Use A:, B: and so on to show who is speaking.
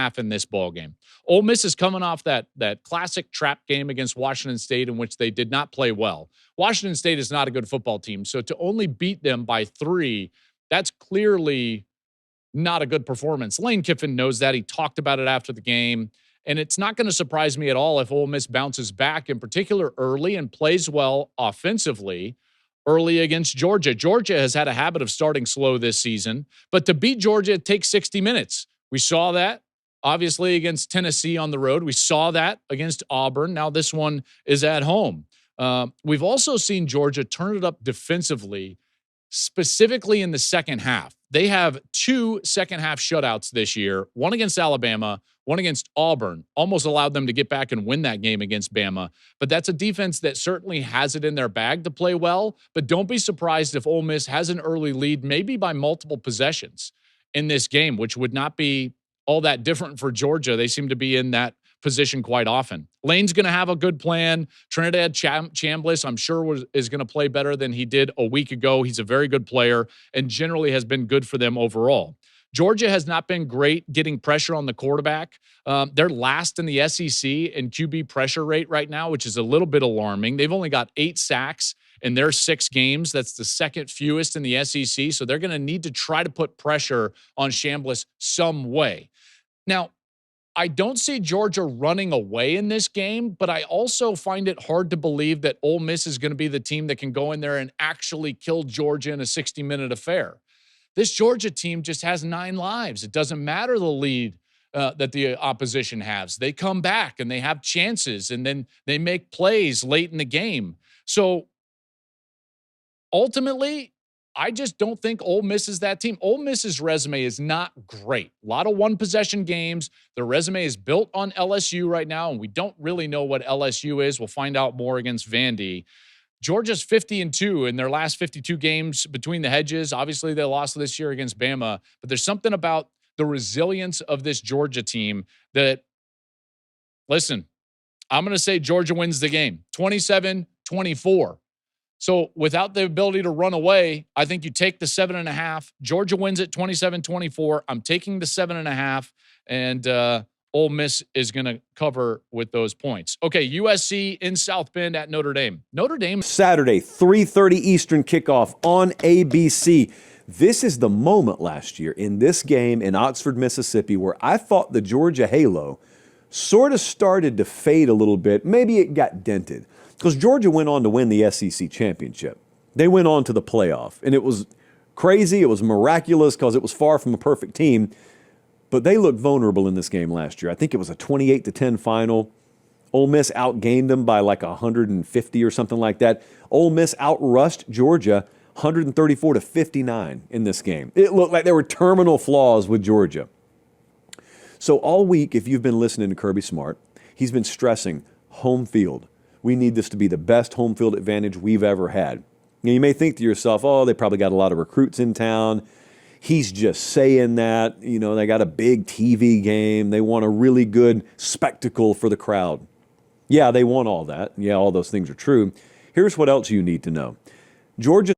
A: half in this ball game. Ole Miss is coming off that classic trap game against Washington State in which they did not play well. Washington State is not a good football team, so to only beat them by 3, that's clearly not a good performance. Lane Kiffin knows that. He talked about it after the game, and it's not going to surprise me at all if Ole Miss bounces back, in particular early, and plays well offensively early against Georgia. Georgia has had a habit of starting slow this season, but to beat Georgia, it takes 60 minutes. We saw that, obviously, against Tennessee on the road. We saw that against Auburn. Now this one is at home. We've also seen Georgia turn it up defensively, specifically in the second half. They have 2 second-half shutouts this year, one against Alabama, one against Auburn. Almost allowed them to get back and win that game against Bama. But that's a defense that certainly has it in their bag to play well. But don't be surprised if Ole Miss has an early lead, maybe by multiple possessions in this game, which would not be all that different for Georgia. They seem to be in that position quite often. Lane's going to have a good plan. Trinidad Chambliss, I'm sure, is going to play better than he did a week ago. He's a very good player and generally has been good for them overall. Georgia has not been great getting pressure on the quarterback. They're last in the SEC in QB pressure rate right now, which is a little bit alarming. They've only got 8 sacks in their 6 games. That's the second fewest in the SEC. So they're going to need to try to put pressure on Chambliss some way. Now, I don't see Georgia running away in this game, but I also find it hard to believe that Ole Miss is going to be the team that can go in there and actually kill Georgia in a 60-minute affair. This Georgia team just has 9 lives. It doesn't matter the lead that the opposition has. They come back and they have chances, and then they make plays late in the game. So ultimately, I just don't think Ole Miss is that team. Ole Miss's resume is not great. A lot of one-possession games. Their resume is built on LSU right now, and we don't really know what LSU is. We'll find out more against Vandy. Georgia's 50-2 in their last 52 games between the hedges. Obviously, they lost this year against Bama, but there's something about the resilience of this Georgia team that, listen, I'm going to say Georgia wins the game, 27-24. So without the ability to run away, I think you take the 7.5. Georgia wins it 27-24. I'm taking the 7.5, and Ole Miss is going to cover with those points. Okay, USC in South Bend at Notre Dame. Notre Dame.
B: Saturday, 3:30 Eastern kickoff on ABC. This is the moment last year in this game in Oxford, Mississippi, where I thought the Georgia halo sort of started to fade a little bit. Maybe it got dented. Because Georgia went on to win the SEC championship. They went on to the playoff. And it was crazy. It was miraculous because it was far from a perfect team. But they looked vulnerable in this game last year. I think it was a 28-10 final. Ole Miss outgained them by like 150 or something like that. Ole Miss outrushed Georgia 134-59 in this game. It looked like there were terminal flaws with Georgia. So all week, if you've been listening to Kirby Smart, he's been stressing home field. We need this to be the best home field advantage we've ever had. Now, you may think to yourself, oh, they probably got a lot of recruits in town. He's just saying that. You know, they got a big TV game. They want a really good spectacle for the crowd. Yeah, they want all that. Yeah, all those things are true. Here's what else you need to know. Georgia